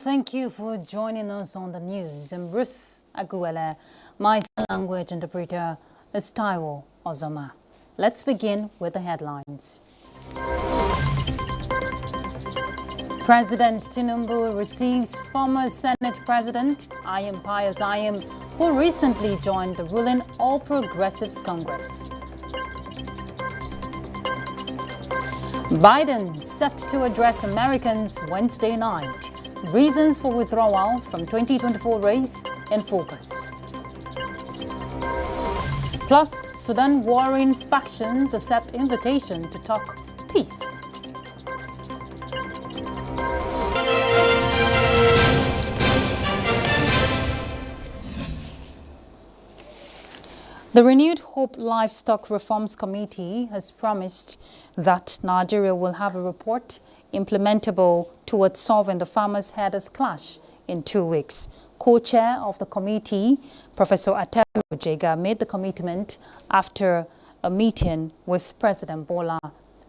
thank you for joining us on the news. I'm Ruth Aguele. My sign language interpreter is Taiwo Ozoma. Let's begin with the headlines. President Tinubu receives former Senate President Ayim Pius Ayim, who recently joined the ruling All Progressives Congress. Biden set to address Americans Wednesday night. Reasons for withdrawal from 2024 race in focus. Plus, Sudan warring factions accept invitation to talk peace. The Renewed Hope Livestock Reforms Committee has promised that Nigeria will have a report implementable towards solving the farmers' herders' clash in 2 weeks. Co-chair of the committee, Professor Ateru Jega, made the commitment after a meeting with President Bola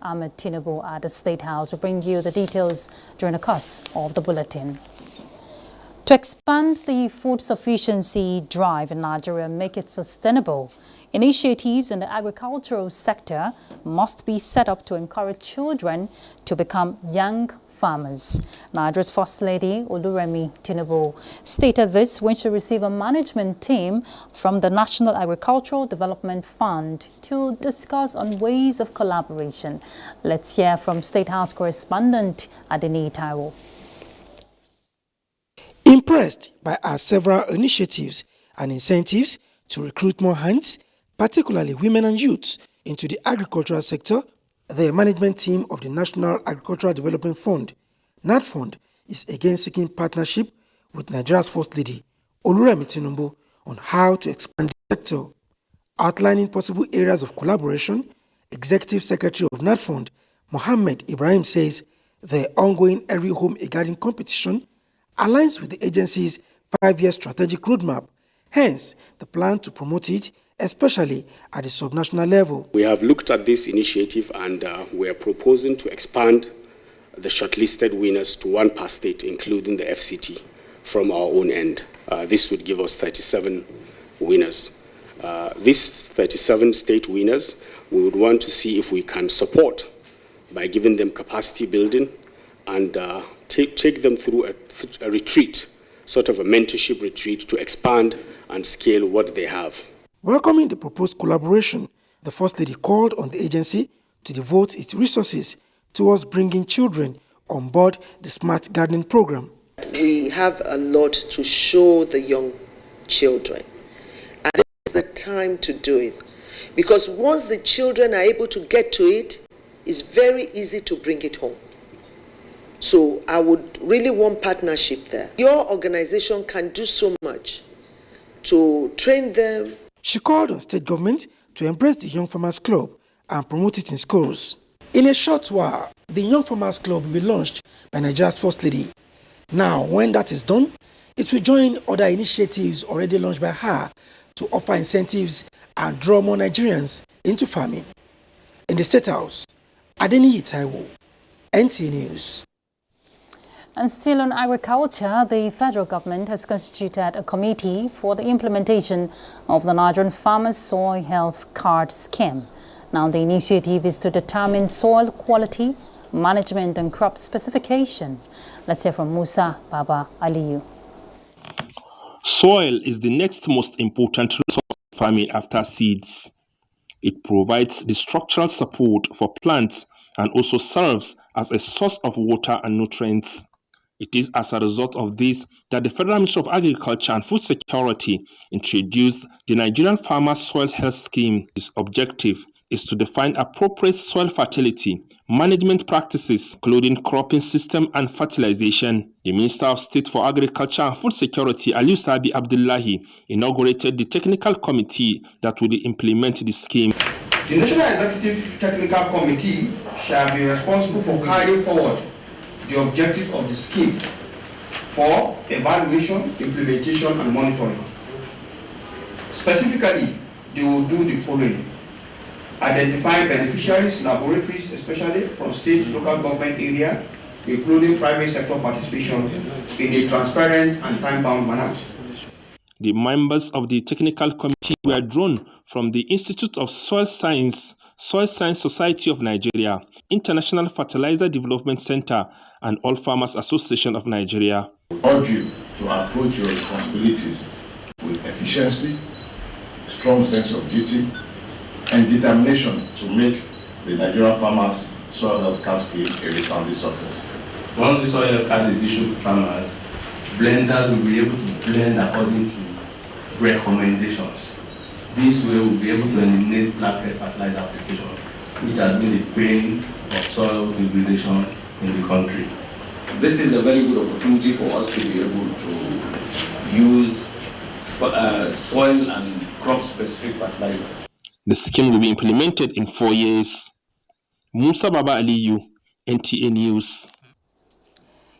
Ahmed Tinubu at the State House. We'll bring you the details during the course of the bulletin. To expand the food sufficiency drive in Nigeria and make it sustainable, initiatives in the agricultural sector must be set up to encourage children to become young farmers. Nigeria's First Lady, Oluremi Tinubu, stated this when she received a management team from the National Agricultural Development Fund to discuss on ways of collaboration. Let's hear from State House correspondent Adeni Taiwo. Impressed by our several initiatives and incentives to recruit more hands, particularly women and youths, into the agricultural sector, the management team of the National Agricultural Development Fund, NADFund, is again seeking partnership with Nigeria's First Lady, Oluremi Tinubu, on how to expand the sector. Outlining possible areas of collaboration, Executive Secretary of NADFund, Mohammed Ibrahim, says the ongoing Every Home a Garden competition aligns with the agency's 5-year strategic roadmap, hence the plan to promote it, especially at the subnational level. We have looked at this initiative and we are proposing to expand the shortlisted winners to 1 per state, including the FCT, from our own end. This would give us 37 winners. These 37 state winners, we would want to see if we can support by giving them capacity building and take them through a retreat, sort of a mentorship retreat to expand and scale what they have. Welcoming the proposed collaboration, the First Lady called on the agency to devote its resources towards bringing children on board the Smart Gardening program. We have a lot to show the young children, and it's the time to do it, because once the children are able to get to it, it's very easy to bring it home. So I would really want partnership there. Your organization can do so much to train them. She called on state government to embrace the Young Farmers Club and promote it in schools. In a short while, the Young Farmers Club will be launched by Nigeria's First Lady. Now, when that is done, it will join other initiatives already launched by her to offer incentives and draw more Nigerians into farming. In the State House, Adeni Taiwo, NTA News. And still on agriculture, the federal government has constituted a committee for the implementation of the Nigerian Farmers Soil Health Card Scheme. Now, the initiative is to determine soil quality, management and crop specification. Let's hear from Musa Baba Aliyu. Soil is the next most important resource in farming after seeds. It provides the structural support for plants and also serves as a source of water and nutrients. It is as a result of this that the Federal Ministry of Agriculture and Food Security introduced the Nigerian Farmers Soil Health Scheme. Its objective is to define appropriate soil fertility, management practices, including cropping system and fertilization. The Minister of State for Agriculture and Food Security, Aliyu Sabi Abdullahi, inaugurated the technical committee that will implement the scheme. The National Executive Technical Committee shall be responsible for carrying forward the objectives of the scheme for evaluation, implementation, and monitoring. Specifically, they will do the following: identify beneficiaries, laboratories, especially from state, local government area, including private sector participation, in a transparent and time-bound manner. The members of the technical committee were drawn from the Institute of Soil Science Society of Nigeria, International Fertilizer Development Center, and All Farmers Association of Nigeria. I urge you to approach your responsibilities with efficiency, strong sense of duty, and determination to make the Nigerian farmers' soil health card scheme a resounding success. Once the soil health card is issued to farmers, blenders will be able to blend according to recommendations. This way we'll be able to eliminate black fertilizer application, which has been the bane of soil degradation in the country. This is a very good opportunity for us to be able to use soil and crop-specific fertilizers. The scheme will be implemented in 4 years. Musa Baba Aliyu, NTA News.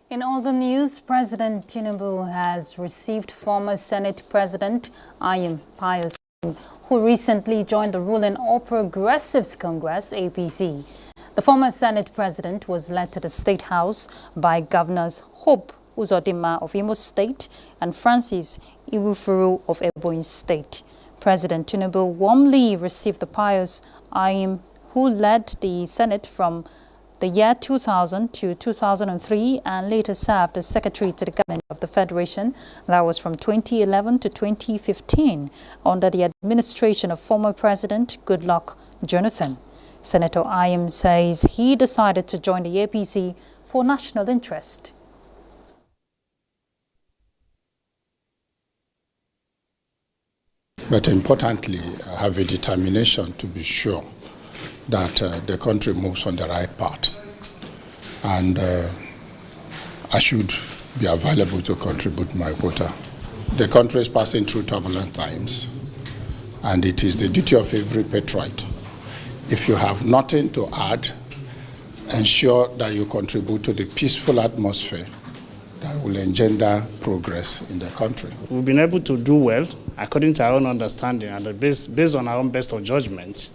In other news, President Tinubu has received former Senate President Ayim Pius, who recently joined the ruling All Progressives Congress, APC. The former Senate President was led to the State House by Governors Hope Uzodinma of Imo State and Francis Iwufuru of Ebonyi State. President Tinubu warmly received the Pius Ayim, who led the Senate from the year 2000 to 2003 and later served as Secretary to the Government of the Federation. That was from 2011 to 2015 under the administration of former President Goodluck Jonathan. Senator Ayim says he decided to join the APC for national interest. But importantly, I have a determination to be sure that the country moves on the right path. And I should be available to contribute my quota. The country is passing through turbulent times, and it is the duty of every patriot, if you have nothing to add, ensure that you contribute to the peaceful atmosphere that will engender progress in the country. We've been able to do well according to our own understanding and based on our own best of judgment.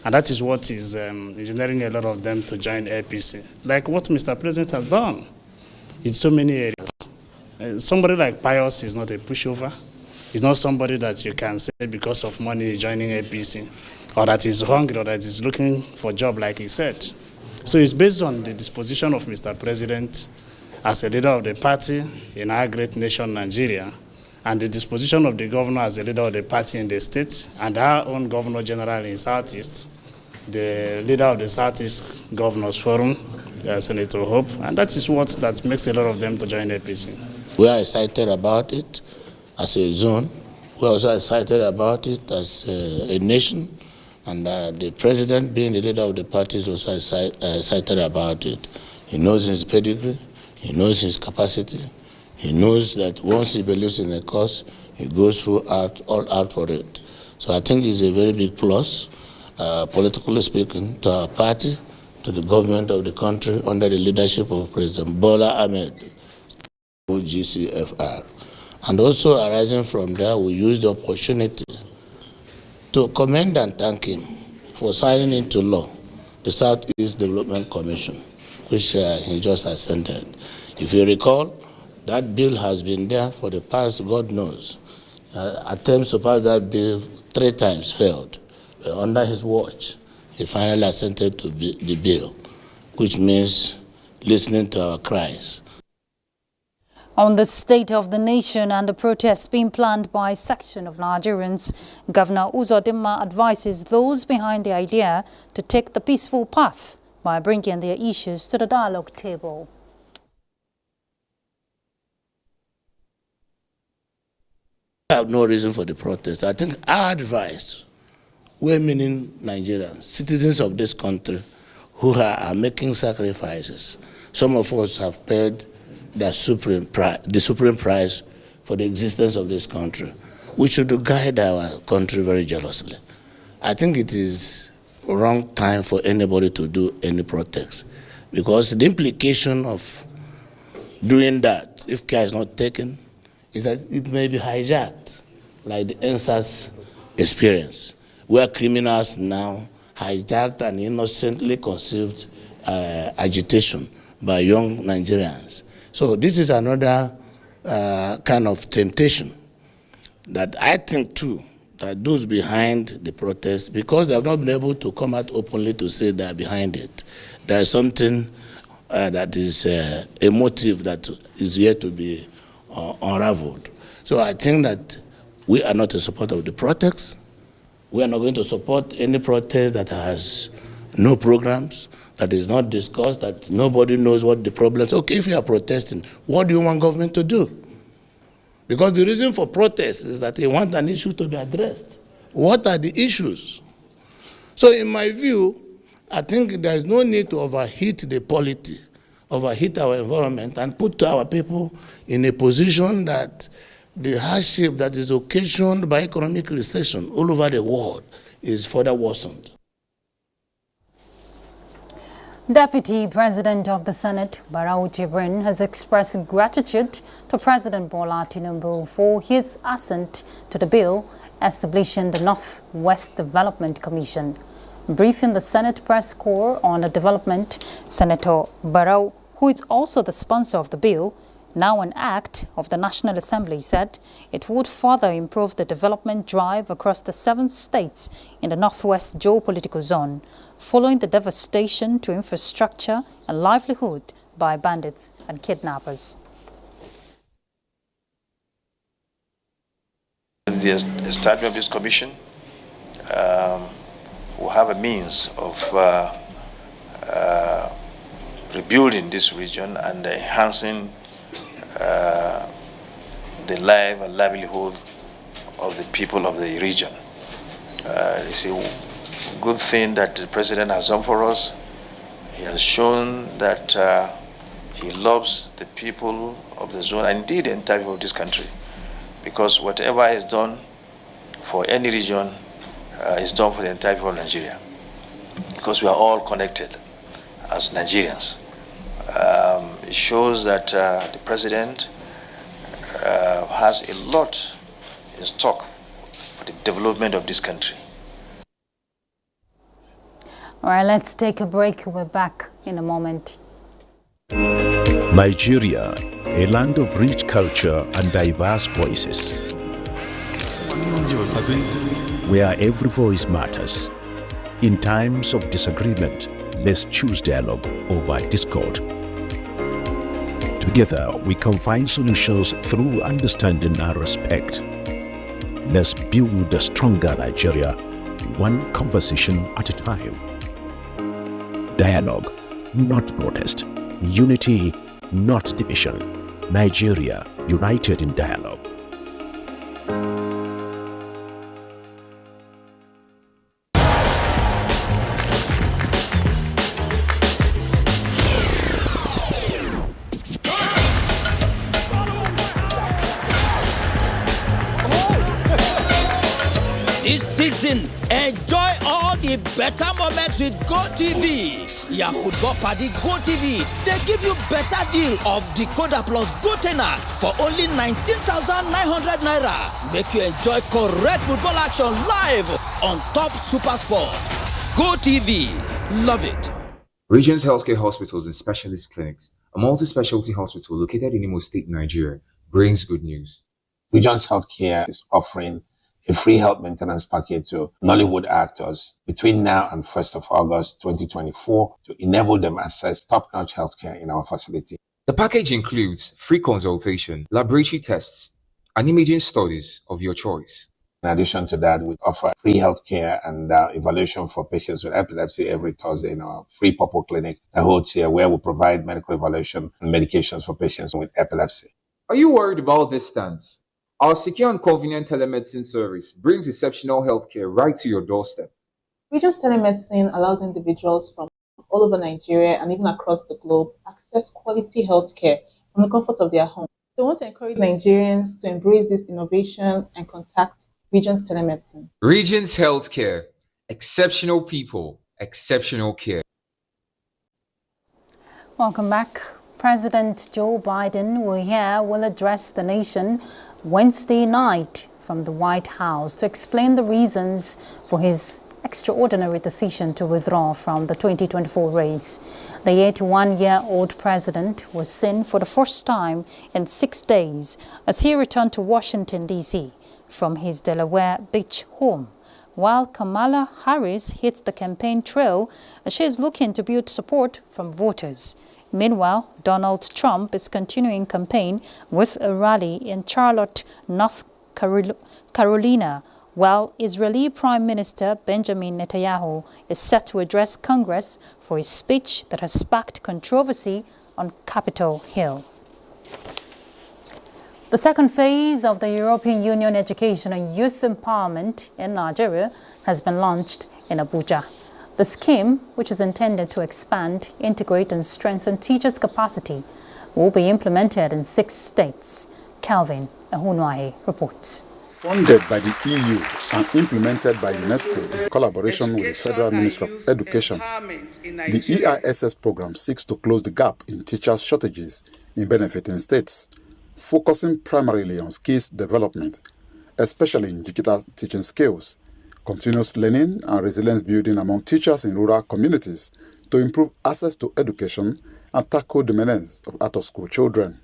And that is what is engineering a lot of them to join APC, like what Mr. President has done in so many areas. Somebody like Pius is not a pushover. He's not somebody that you can say because of money joining APC, or that is hungry, or that is looking for a job, like he said. So it's based on the disposition of Mr. President as a leader of the party in our great nation, Nigeria, and the disposition of the governor as a leader of the party in the state, and our own governor general in Southeast, the leader of the Southeast Governors Forum, Senator Hope, and that is what that makes a lot of them to join APC. We are excited about it as a zone. We are also excited about it as a nation, and the president, being the leader of the party, is also excited about it. He knows his pedigree, he knows his capacity. He knows that once he believes in a cause, he goes all out for it. So I think it's a very big plus, politically speaking, to our party, to the government of the country under the leadership of President Bola Ahmed, GCFR. And also arising from there, we use the opportunity to commend and thank him for signing into law the Southeast Development Commission, which he just assented. If you recall, that bill has been there for the past, God knows. Attempts to pass that bill 3 times failed. Under his watch, he finally assented to the bill, which means listening to our cries. On the state of the nation and the protests being planned by a section of Nigerians, Governor Uzodinma advises those behind the idea to take the peaceful path by bringing their issues to the dialogue table. I have no reason for the protest. I think our advice, we're meaning Nigerians, citizens of this country who are making sacrifices. Some of us have paid the supreme price for the existence of this country. We should guide our country very jealously. I think it is a wrong time for anybody to do any protest, because the implication of doing that, if care is not taken, is that it may be hijacked, like the NSAS experience, where criminals now hijacked and innocently conceived agitation by young Nigerians. So this is another kind of temptation that I think too, that those behind the protest, because they have not been able to come out openly to say they are behind it, there is something that is a motive that is yet to be unraveled. So I think that we are not in support of the protest. We are not going to support any protest that has no programs, that is not discussed, that nobody knows what the problems are. Okay, if you are protesting, what do you want government to do? Because the reason for protest is that they want an issue to be addressed. What are the issues? So in my view, I think there is no need to overheat the polity, overheat our environment, and put our people in a position that the hardship that is occasioned by economic recession all over the world is further worsened. Deputy President of the Senate, Barau Jibrin, has expressed gratitude to President Bola Tinubu for his assent to the bill establishing the Northwest Development Commission. Briefing the Senate press corps on the development, Senator Barau, who is also the sponsor of the bill, now an act of the National Assembly, said it would further improve the development drive across the 7 states in the Northwest geopolitical zone, following the devastation to infrastructure and livelihood by bandits and kidnappers. The establishment of this commission will have a means of rebuilding this region and enhancing the life and livelihood of the people of the region. It's a good thing that the president has done for us. He has shown that he loves the people of the zone and indeed the entire people of this country, because whatever is done for any region is done for the entire people of Nigeria, because we are all connected as Nigerians. It shows that the president has a lot in stock for the development of this country. All right, let's take a break. We're back in a moment. Nigeria, a land of rich culture and diverse voices, where every voice matters. In times of disagreement, let's choose dialogue over discord. Together, we can find solutions through understanding and respect. Let's build a stronger Nigeria, one conversation at a time. Dialogue, not protest. Unity, not division. Nigeria, united in dialogue. This season, enjoy all the better moments with GoTV. Your football party GoTV, they give you better deal of decoder plus GoTenna for only 19,900 naira. Make you enjoy correct football action live on Top Super Sport. GoTV, love it. Regions Healthcare Hospitals and Specialist Clinics, a multi-specialty hospital located in Imo State, Nigeria, brings good news. Regions Healthcare is offering a free health maintenance package to Nollywood actors between now and 1st of August 2024 to enable them access top-notch healthcare in our facility. The package includes free consultation, laboratory tests, and imaging studies of your choice. In addition to that, we offer free healthcare and evaluation for patients with epilepsy every Thursday in our free purple clinic that holds here, where we provide medical evaluation and medications for patients with epilepsy. Are you worried about distance? Our secure and convenient telemedicine service brings exceptional healthcare right to your doorstep. Regions Telemedicine allows individuals from all over Nigeria and even across the globe access quality healthcare from the comfort of their home. So we want to encourage Nigerians to embrace this innovation and contact Regions Telemedicine. Regions Healthcare. Exceptional people, exceptional care. Welcome back. President Joe Biden will address the nation Wednesday night from the White House to explain the reasons for his extraordinary decision to withdraw from the 2024 race. The 81-year-old president was seen for the first time in 6 days as he returned to Washington, D.C. from his Delaware Beach home, while Kamala Harris hits the campaign trail as she is looking to build support from voters. Meanwhile, Donald Trump is continuing campaign with a rally in Charlotte, North Carolina, while Israeli Prime Minister Benjamin Netanyahu is set to address Congress for his speech that has sparked controversy on Capitol Hill. The second phase of the European Union Education and Youth Empowerment in Nigeria has been launched in Abuja. The scheme, which is intended to expand, integrate and strengthen teachers' capacity, will be implemented in 6 states. Calvin Ahunwahe reports. Funded by the EU and implemented by UNESCO in collaboration with the Federal Ministry of Education, the EISS program seeks to close the gap in teachers' shortages in benefiting states, focusing primarily on skills development, especially in digital teaching skills, continuous learning and resilience building among teachers in rural communities to improve access to education and tackle the menace of out-of-school children.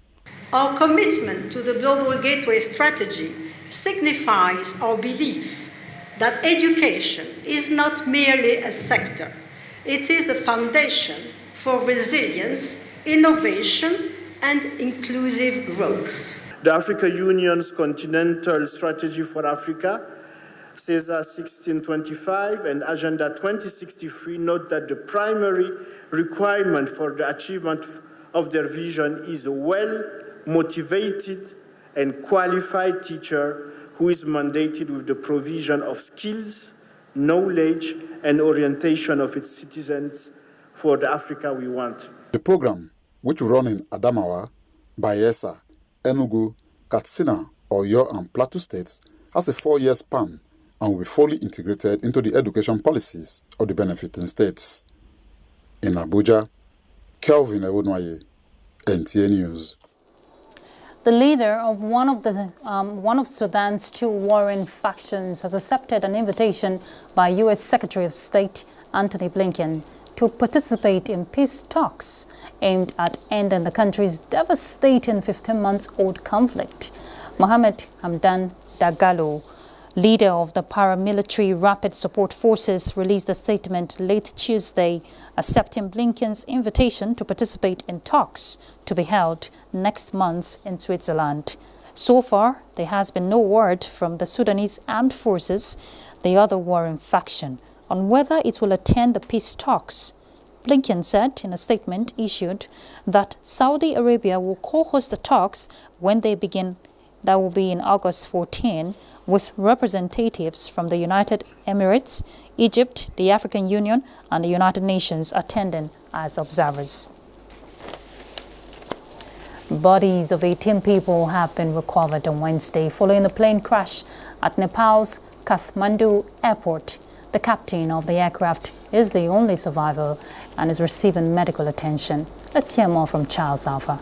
Our commitment to the Global Gateway Strategy signifies our belief that education is not merely a sector. It is the foundation for resilience, innovation, and inclusive growth. The African Union's Continental Strategy for Africa, CESAR 1625 and Agenda 2063 note that the primary requirement for the achievement of their vision is a well-motivated and qualified teacher who is mandated with the provision of skills, knowledge, and orientation of its citizens for the Africa we want. The program, which will run in Adamawa, Bayelsa, Enugu, Katsina, Oyo, and Plateau states, has a 4-year span and will be fully integrated into the education policies of the benefiting states. In Abuja, Kelvin Ewonwaye, NTA News. The leader of one of Sudan's 2 warring factions has accepted an invitation by U.S. Secretary of State Antony Blinken to participate in peace talks aimed at ending the country's devastating 15-month-old conflict. Mohamed Hamdan Dagalo, leader of the paramilitary Rapid Support Forces, released a statement late Tuesday accepting Blinken's invitation to participate in talks to be held next month in Switzerland. So far, there has been no word from the Sudanese Armed Forces, the other warring faction, on whether it will attend the peace talks. Blinken said in a statement issued that Saudi Arabia will co-host the talks when they begin. That will be in August 14, with representatives from the United Emirates, Egypt, the African Union, and the United Nations attending as observers. Bodies of 18 people have been recovered on Wednesday following the plane crash at Nepal's Kathmandu airport. The captain of the aircraft is the only survivor and is receiving medical attention. Let's hear more from Charles Alpha.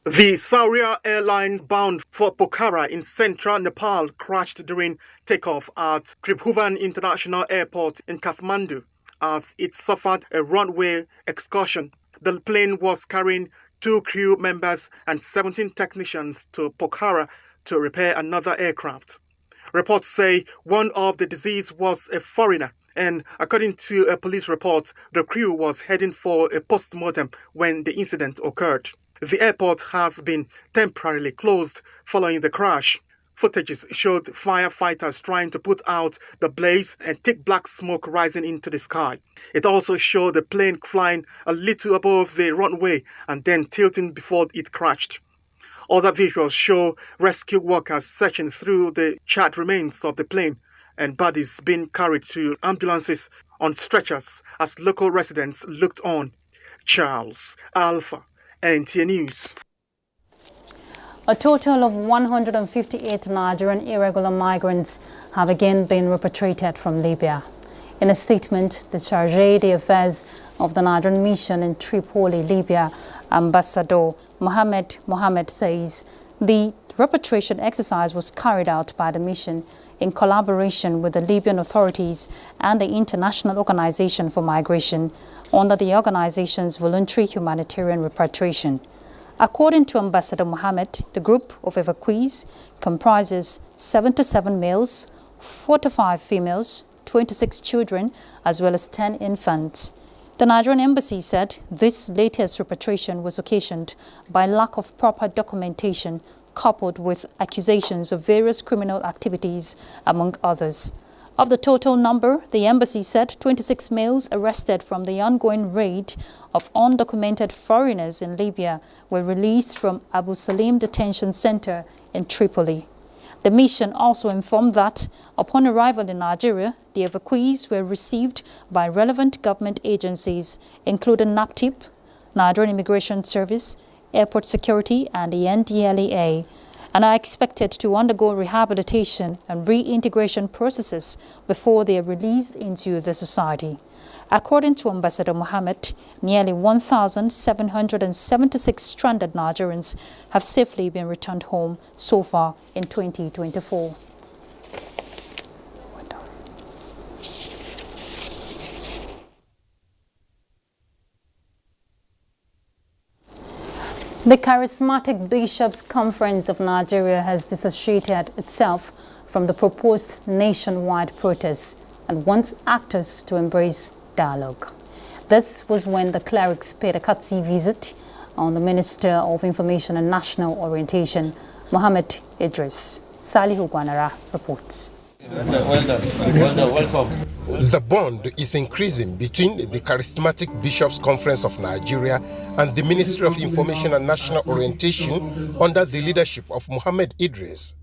The Sauria airline bound for Pokhara in central Nepal crashed during takeoff at Tribhuvan International Airport in Kathmandu as it suffered a runway excursion. The plane was carrying 2 crew members and 17 technicians to Pokhara to repair another aircraft. Reports say one of the deceased was a foreigner, and according to a police report, the crew was heading for a post-mortem when the incident occurred. The airport has been temporarily closed following the crash. Footages showed firefighters trying to put out the blaze and thick black smoke rising into the sky. It also showed the plane flying a little above the runway and then tilting before it crashed. Other visuals show rescue workers searching through the charred remains of the plane and bodies being carried to ambulances on stretchers as local residents looked on. Charles Alpha, NTA News. A total of 158 Nigerian irregular migrants have again been repatriated from Libya. In a statement, the Chargé d'Affaires of the Nigerian mission in Tripoli, Libya, Ambassador Mohammed says the repatriation exercise was carried out by the mission in collaboration with the Libyan authorities and the International Organization for Migration under the organization's voluntary humanitarian repatriation. According to Ambassador Mohammed, the group of evacuees comprises 77 males, 45 females, 26 children, as well as 10 infants. The Nigerian embassy said this latest repatriation was occasioned by lack of proper documentation coupled with accusations of various criminal activities, among others. Of the total number, the embassy said 26 males arrested from the ongoing raid of undocumented foreigners in Libya were released from Abu Salim Detention Center in Tripoli. The mission also informed that, upon arrival in Nigeria, the evacuees were received by relevant government agencies, including NAPTIP, Nigerian Immigration Service, Airport Security, and the NTA, and are expected to undergo rehabilitation and reintegration processes before they are released into the society. According to Ambassador Mohammed, nearly 1,776 stranded Nigerians have safely been returned home so far in 2024. The Charismatic Bishops' Conference of Nigeria has dissociated itself from the proposed nationwide protests and wants actors to embrace dialogue. This was when the clerics paid a courtesy visit on the Minister of Information and National Orientation, Mohammed Idris. Salihu Gwanara reports. Welcome. The bond is increasing between the Charismatic Bishops' Conference of Nigeria and the Ministry of Information and National Orientation under the leadership of Mohammed Idris.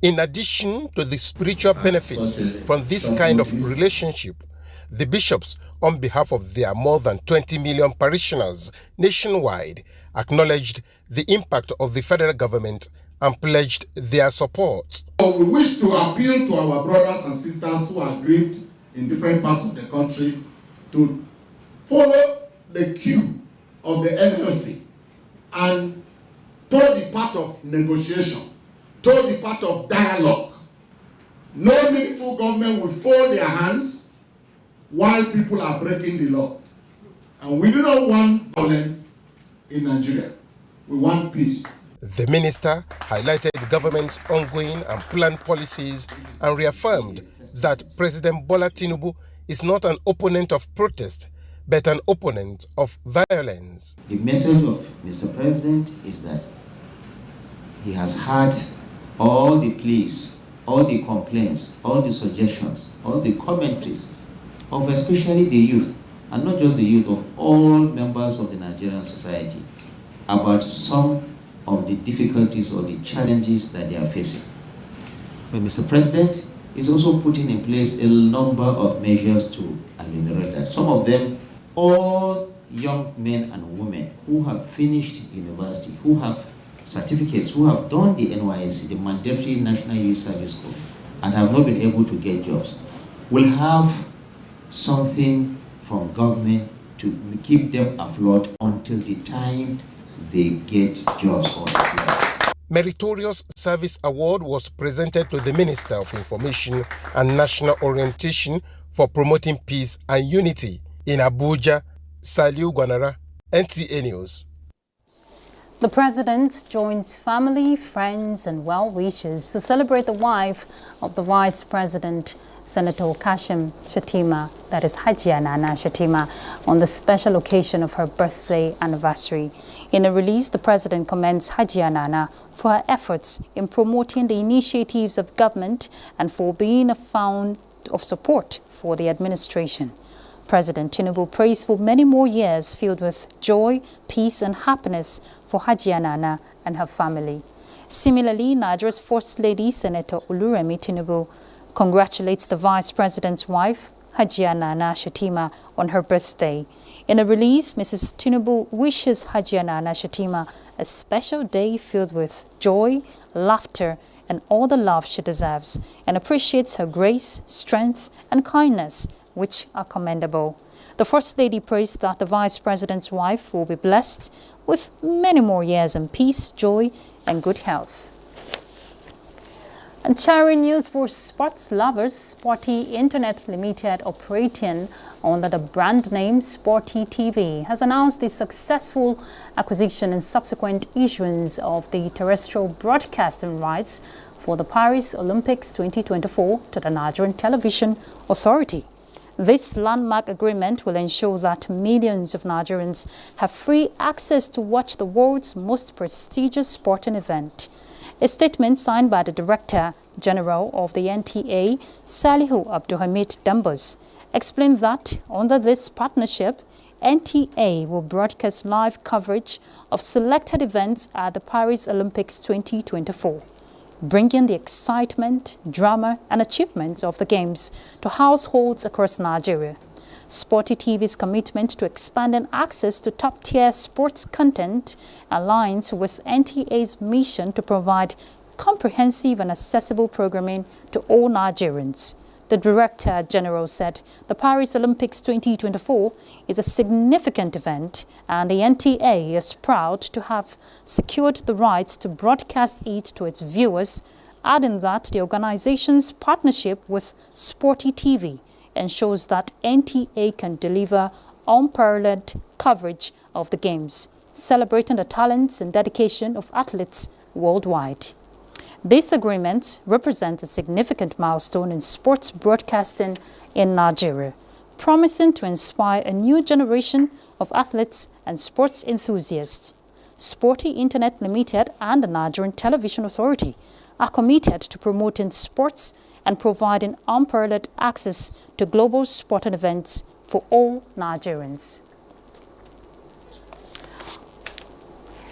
In addition to the spiritual benefits from this kind of relationship, the bishops, on behalf of their more than 20 million parishioners nationwide, acknowledged the impact of the federal government and pledged their support. We wish to appeal to our brothers and sisters who are grieved in different parts of the country to follow the cue of the NLC and toe the path of negotiation, toe the path of dialogue. No meaningful government will fold their hands while people are breaking the law. And we do not want violence in Nigeria. We want peace. The minister highlighted the government's ongoing and planned policies and reaffirmed that President Bola Tinubu is not an opponent of protest, but an opponent of violence. The message of Mr. President is that he has heard all the pleas, all the complaints, all the suggestions, all the commentaries of especially the youth, and not just the youth, of all members of the Nigerian society about some of the difficulties or the challenges that they are facing. But Mr. President is also putting in place a number of measures to ameliorate that. Some of them, all young men and women who have finished university, who have certificates, who have done the NYSC, the Mandatory National Youth Service Corps, and have not been able to get jobs, will have something from government to keep them afloat until the time they get jobs on the floor. Meritorious Service Award was presented to the Minister of Information and National Orientation for promoting peace and unity. In Abuja, Saliu Gwanara, NTA News. The president joins family, friends and well-wishers to celebrate the wife of the vice president, Senator Kashim Shettima, that is Hajia Nana Shettima, on the special occasion of her birthday anniversary. In a release, the president commends Hajia Nana for her efforts in promoting the initiatives of government and for being a fount of support for the administration. President Tinubu prays for many more years filled with joy, peace and happiness for Hajia Nana and her family. Similarly, Nigeria's First Lady, Senator Oluremi Tinubu, congratulates the Vice President's wife, Hajia Nana Shettima, on her birthday. In a release, Mrs. Tinubu wishes Hajia Nana Shettima a special day filled with joy, laughter, and all the love she deserves, and appreciates her grace, strength, and kindness, which are commendable. The First Lady prays that the Vice President's wife will be blessed with many more years in peace, joy, and good health. And sharing news for sports lovers, Sporty Internet Limited, operating under the brand name Sporty TV, has announced the successful acquisition and subsequent issuance of the terrestrial broadcasting rights for the Paris Olympics 2024 to the Nigerian Television Authority. This landmark agreement will ensure that millions of Nigerians have free access to watch the world's most prestigious sporting event. A statement signed by the Director General of the NTA, Salihu Abdulhamid Dambos, explained that under this partnership, NTA will broadcast live coverage of selected events at the Paris Olympics 2024, bringing the excitement, drama and achievements of the Games to households across Nigeria. Sporty TV's commitment to expanding access to top-tier sports content aligns with NTA's mission to provide comprehensive and accessible programming to all Nigerians. The Director General said the Paris Olympics 2024 is a significant event and the NTA is proud to have secured the rights to broadcast it to its viewers, adding that the organization's partnership with Sporty TV ensures that NTA can deliver unparalleled coverage of the Games, celebrating the talents and dedication of athletes worldwide. This agreement represents a significant milestone in sports broadcasting in Nigeria, promising to inspire a new generation of athletes and sports enthusiasts. Sporty Internet Limited and the Nigerian Television Authority are committed to promoting sports and providing unparalleled access to global sporting events for all Nigerians.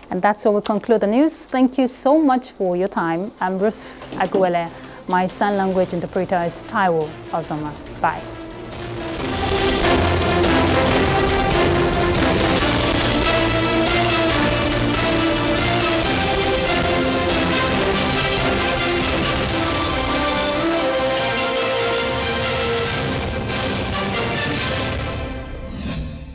And that's how we conclude the news. Thank you so much for your time. I'm Ruth Aguele. My sign language interpreter is Taiwo Ozoma. Bye.